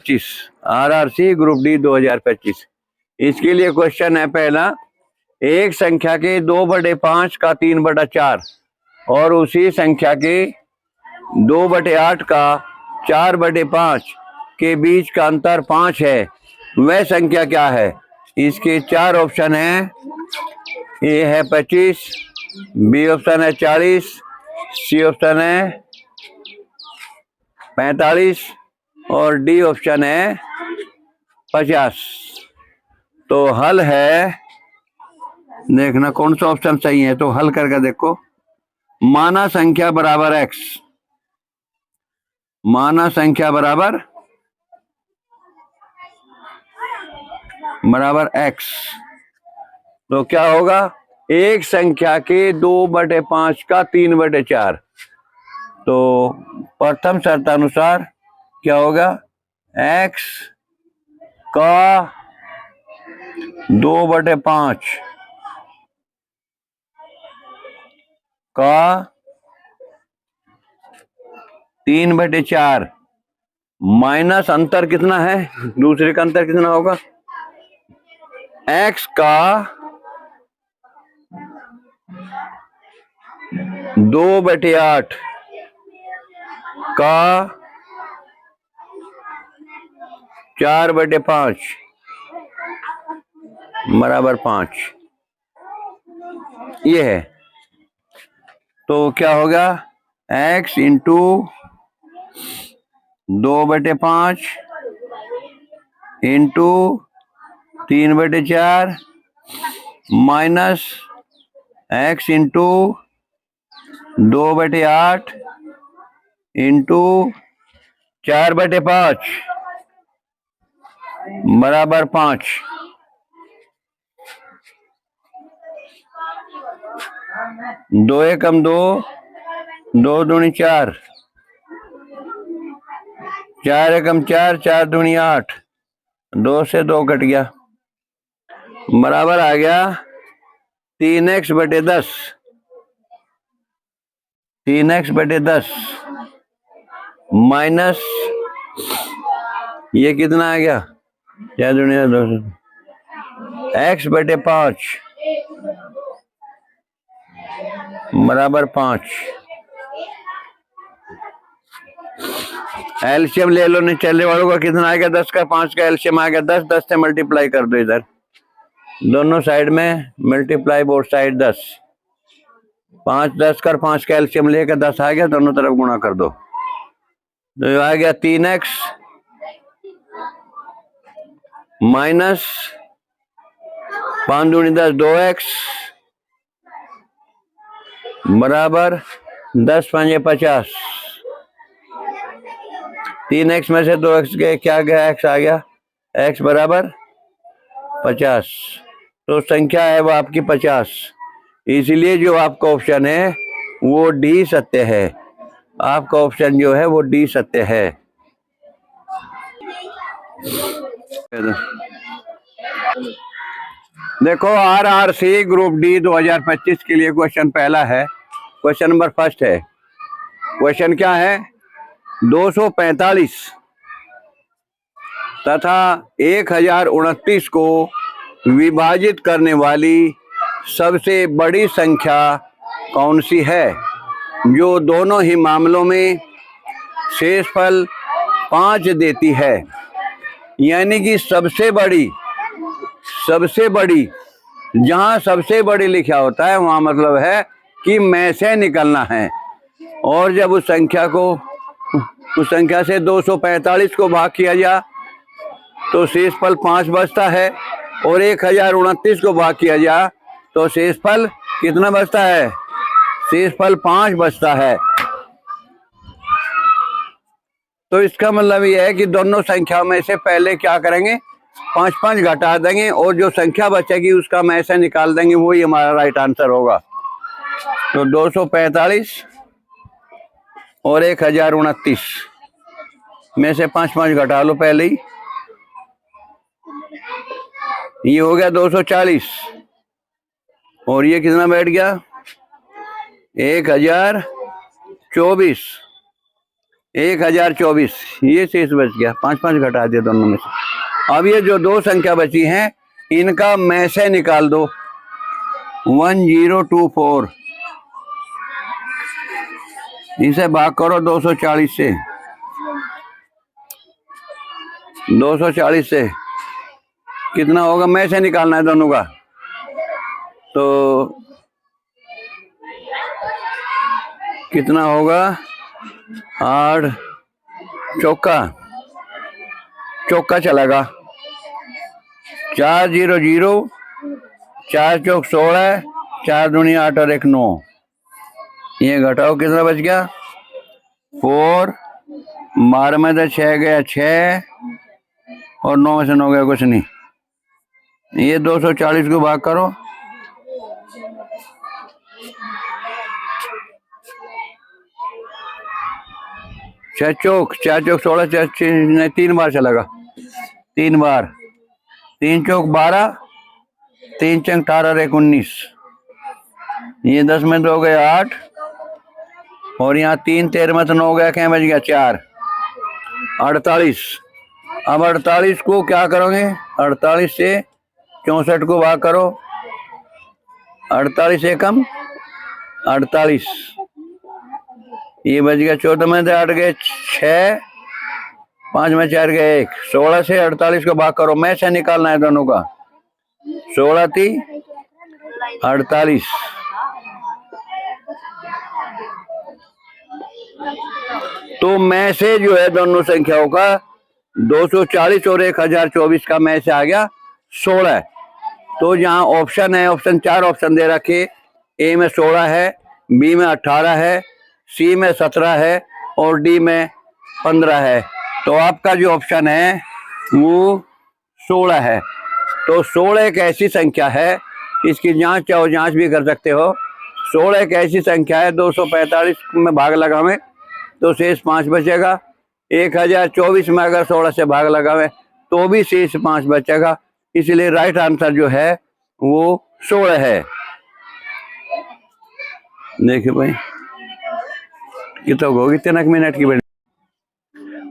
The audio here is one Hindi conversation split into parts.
25 RRC ग्रुप डी 2025। इसके लिए क्वेश्चन है पहला, एक संख्या के 2/5 का 3/4 और उसी संख्या के 2/8 का 4/5 के बीच का अंतर 5 है, वह संख्या क्या है? इसके 4 ऑप्शन हैं। ए है 25, बी ऑप्शन है 40, सी ऑप्शन है 45 और डी ऑप्शन है 50। तो हल है, देखना कौन सा ऑप्शन सही है। तो हल करके देखो, माना संख्या बराबर x, माना संख्या बराबर x, तो क्या होगा? एक संख्या के 2/5 का 3/4। तो प्रथम शर्तानुसार क्या होगा? x का 2/5 का 3/4 माइनस अंतर कितना है? दूसरे का अंतर कितना होगा? x का 2/8 का 4/5 बराबर 5, ये है। तो क्या होगा? x into 2/5 into 3/4 minus x into 2/8 into 4/5 बराबर 5। 2 एकम 2, 2 दूनी 4, 4 एकम 4, 4 दूनी 8, 2 से 2 कट गया, बराबर आ गया 3x/10। 3x/10 माइनस ये कितना आ गया? 4 दूनी 2, x/5 बराबर 5। एलसीएम ले लो, नहीं चलने वालों का कितना आ गया? 10 का 5 का एलसीएम आ गया 10, 10 से मल्टीप्लाई कर दो, इधर दोनों साइड में मल्टीप्लाई बोथ साइड 10, 5 10 कर 5 का एलसीएम लेकर 10 आ गया, दोनों तरफ गुणा कर दो, तो आ गया 3x माइनस 5 दूनी 10, 2x बराबर 10 5 50। 3x में से 2x गए, क्या गया? x आ गया, x बराबर 50। तो संख्या है वो आपकी 50, इसलिए जो आपका ऑप्शन है वो डी सत्य है। आपका ऑप्शन जो है वो डी सत्य है। देखो RRC ग्रुप डी 2025 के लिए क्वेश्चन पहला है। क्वेश्चन नंबर फर्स्ट है। क्वेश्चन क्या है? 245 तथा 1029 को विभाजित करने वाली सबसे बड़ी संख्या कौन सी है, जो दोनों ही मामलों में शेषफल 5 देती है? यानी कि सबसे बड़ी, जहाँ सबसे बड़ी लिखा होता है वहाँ मतलब है कि में से निकलना है। और जब उस संख्या से 245 को भाग किया जाए तो शेषफल 5 बचता है, और 1029 को भाग किया जाए तो शेषफल कितना बचता है? शेषफल 5 बचता है। तो इसका मतलब यह है कि दोनों संख्याओं में से पहले क्या करेंगे? 5 5 घटा देंगे और जो संख्या बचेगी उसका में से निकाल देंगे, वही हमारा राइट आंसर होगा। तो 245 और 1029 में से 5 5 घटा लो पहले ही, ये हो गया 240 और ये कितना बैठ गया? 1024। 1024, ये शेष बच गया, 5 घटा दिया दोनों में से। अब ये जो दो संख्या बची हैं इनका में से निकाल दो। 1024 इसे भाग करो 240 से। 240 से कितना होगा, में से निकालना है दोनों का। तो कितना होगा, 8 चौका चलेगा। 4 0 0, 4 चौक 16, 4 दूनी 8 और 1 9। ये घटाओ कितना बच गया, 4। 12 में से 6 गया 6 और 9 में से 9 गया कुछ नहीं। ये 240 को भाग करो। 4 चौक 16, 3 बार चलेगा, 3 बार। 3 चौक 12, 3 चंग 18 और 1 19। ये 10 में 2 गए 8 और यहाँ 3 13 में तो 9 गया, क्या बच गया 4, 48। अब 48 को क्या करोगे, 48 से 64 को भाग करो। 48 से कम 48, ये बच गया। 14 में से 8 गए 6, 5 में 4 गए 1। 16 से 48 को भाग करो, में से निकालना है दोनों का। 16 थी 48, तो में से जो है दोनों संख्याओं का 240 और 1024 का में से आ गया 16। तो जहाँ ऑप्शन है, ऑप्शन 4 ऑप्शन दे रखे, ए में 16 है, बी में 18 है, सी में 17 है और डी में 15 है। तो आपका जो ऑप्शन है वो 16 है। तो 16 एक ऐसी संख्या है, इसकी जांच चाहो जांच भी कर सकते हो। 16 एक ऐसी संख्या है, 245 में भाग लगावे तो शेष 5 बचेगा। 1024 में अगर 16 से भाग लगावे तो भी शेष 5 बचेगा। इसलिए राइट आंसर जो है वो 16 है। देखिए भाई कितना होगी, 3 मिनट की बड़ी।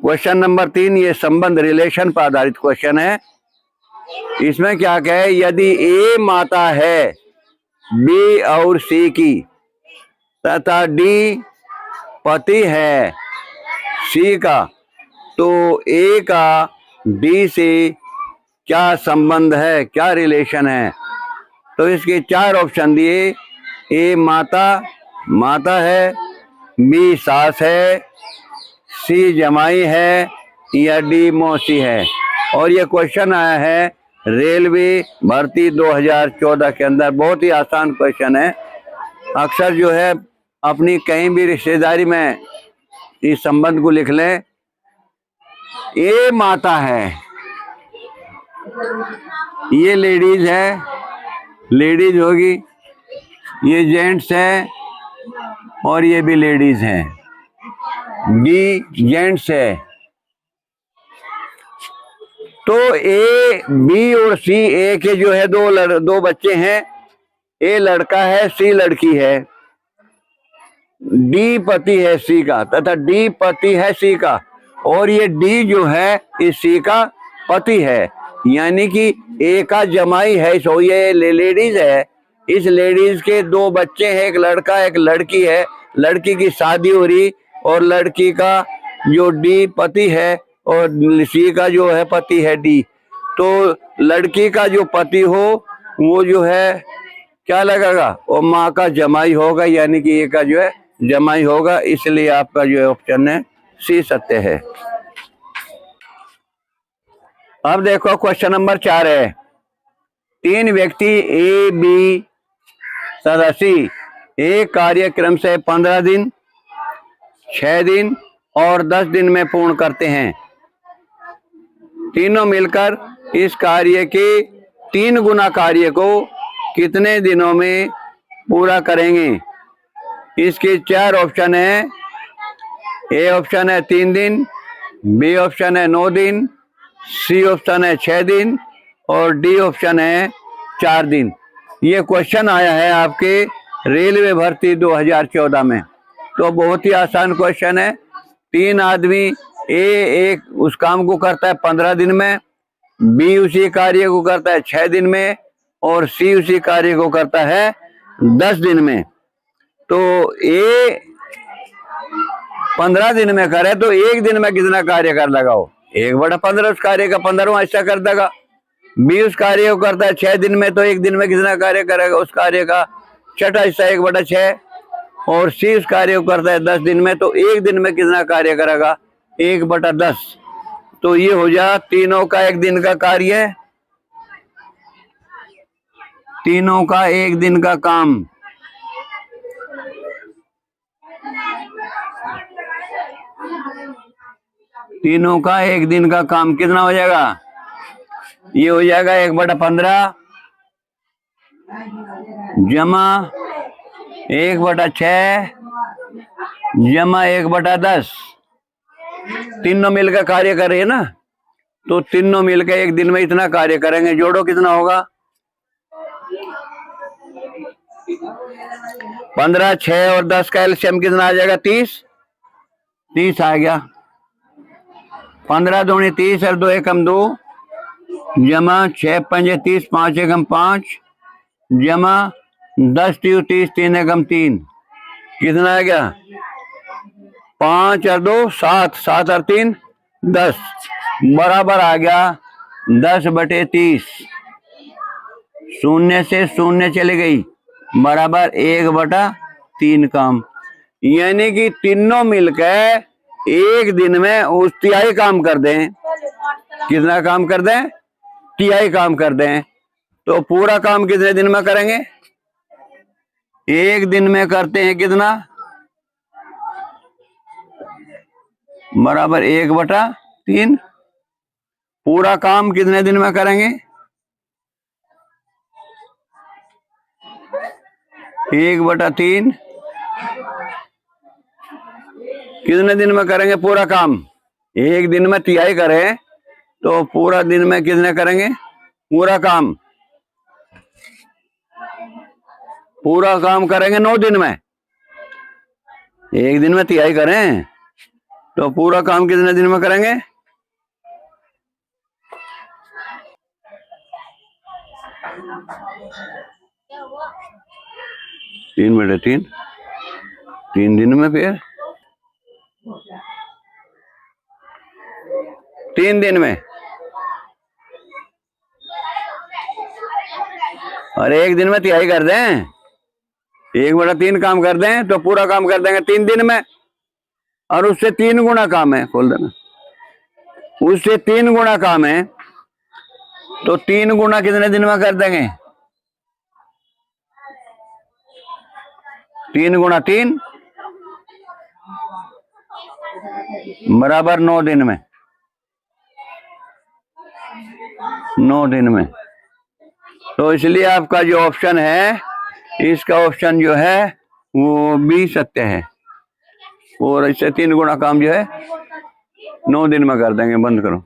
क्वेश्चन नंबर 3, ये संबंध रिलेशन पर आधारित क्वेश्चन है। इसमें क्या कहे, यदि ए माता है बी और सी की तथा डी पति है सी का, तो ए का डी से क्या संबंध है, क्या रिलेशन है। तो इसके 4 ऑप्शन दिए। ए माता है, बी सास है, सी जमाई है या डी मौसी है। और ये क्वेश्चन आया है रेलवे भर्ती 2014 के अंदर। बहुत ही आसान क्वेश्चन है। अक्सर जो है अपनी कहीं भी रिश्तेदारी में इस संबंध को लिख लें। ए माता है, ये लेडीज है, लेडीज होगी, ये जेंट्स है और ये भी लेडीज है। डी जेंट्स है। तो ए बी और सी, ए के जो है दो बच्चे हैं, ए लड़का है सी लड़की है। डी पति है सी का तथा डी पति है सी का, और ये डी जो है इस सी का पति है, यानी कि ए का जमाई है। सो ये लेडीज है, इस लेडीज के 2 बच्चे हैं, एक लड़का एक लड़की है। लड़की की शादी हो रही और लड़की का जो डी पति है और सी का जो है पति है डी। तो लड़की का जो पति हो वो जो है क्या लगेगा, वो माँ का जमाई होगा, यानी कि ए का जो है जमाई होगा। इसलिए आपका जो है ऑप्शन है सी सत्य है। अब देखो क्वेश्चन नंबर 4 है। 3 व्यक्ति ए बी तथा सी एक कार्यक्रम से 15 दिन, 6 दिन और 10 दिन में पूर्ण करते हैं। तीनों मिलकर इस कार्य के 3 गुना कार्य को कितने दिनों में पूरा करेंगे। इसके 4 ऑप्शन है। ए ऑप्शन है 3 दिन, बी ऑप्शन है 9 दिन, सी ऑप्शन है 6 दिन और डी ऑप्शन है 4 दिन। ये क्वेश्चन आया है आपके रेलवे भर्ती 2014 में। तो बहुत ही आसान क्वेश्चन है। तीन आदमी ए एक उस काम को करता है 15 दिन में, बी उसी कार्य को करता है 6 दिन में, और सी उसी कार्य को करता है 10 दिन में। तो ए 15 दिन में करे तो एक दिन में कितना कार्य कर लगाओ? 1/15 उस कार्य का 15वां हिस्सा कर देगा। बी उस कार्य को करता है 6 दिन में, तो एक दिन में कितना कार्य करेगा? उस कार्य का 6वां हिस्सा 1/6। और सी उस कार्य को करता है 10 दिन में, तो एक दिन में कितना कार्य करेगा? 1/10। तो ये हो जा तीनों का एक दिन का कार्य, तीनों का एक दिन का काम। तीनों का एक दिन का काम कितना हो जाएगा? ये हो जाएगा 1/15 जमा 1/6 जमा 1/10। तीनों मिलकर कार्य कर रहे हैं ना, तो तीनों मिलकर एक दिन में इतना कार्य करेंगे। जोड़ो कितना होगा? 15, 6 और 10 का एलसीएम कितना आ जाएगा? 30। 30 आ गया। 15 दूनी 30 और 2 एकम 2 जमा 6 पंजे 30 5 एकम 5 जमा 10 टी 30 3 एकम 3। कितना आ गया? 5 और 2 7, 7 और 3 10, बराबर आ गया 10/30। शून्य से शून्य चली गई, बराबर 1/3 काम। यानी कि तीनों मिलकर एक दिन में उस तिहाई काम कर दें। कितना काम कर दें? तिहाई काम कर दें। तो पूरा काम कितने दिन में करेंगे? एक दिन में करते हैं। कितना? बराबर 1/3। पूरा काम कितने दिन में करेंगे? 1/3। कितने दिन में करेंगे पूरा काम? एक दिन में तिहाई करें तो पूरा दिन में कितने करेंगे पूरा काम? पूरा काम करेंगे 9 दिन में। एक दिन में तिहाई करें तो पूरा काम कितने दिन में करेंगे? 3/3। 3 दिन में, फिर 3 दिन में। और एक दिन में तिहाई कर दें, 1/3 काम कर दें तो पूरा काम कर देंगे 3 दिन में। और उससे 3 गुना काम है, खोल देना। उससे 3 गुना काम है तो 3 गुना कितने दिन में कर देंगे? 3 गुना 3 बराबर 9 दिन में। 9 दिन में। तो इसलिए आपका जो ऑप्शन है, इसका ऑप्शन जो है वो बी सत्य है। और इससे 3 गुना काम जो है 9 दिन में कर देंगे। बंद करो।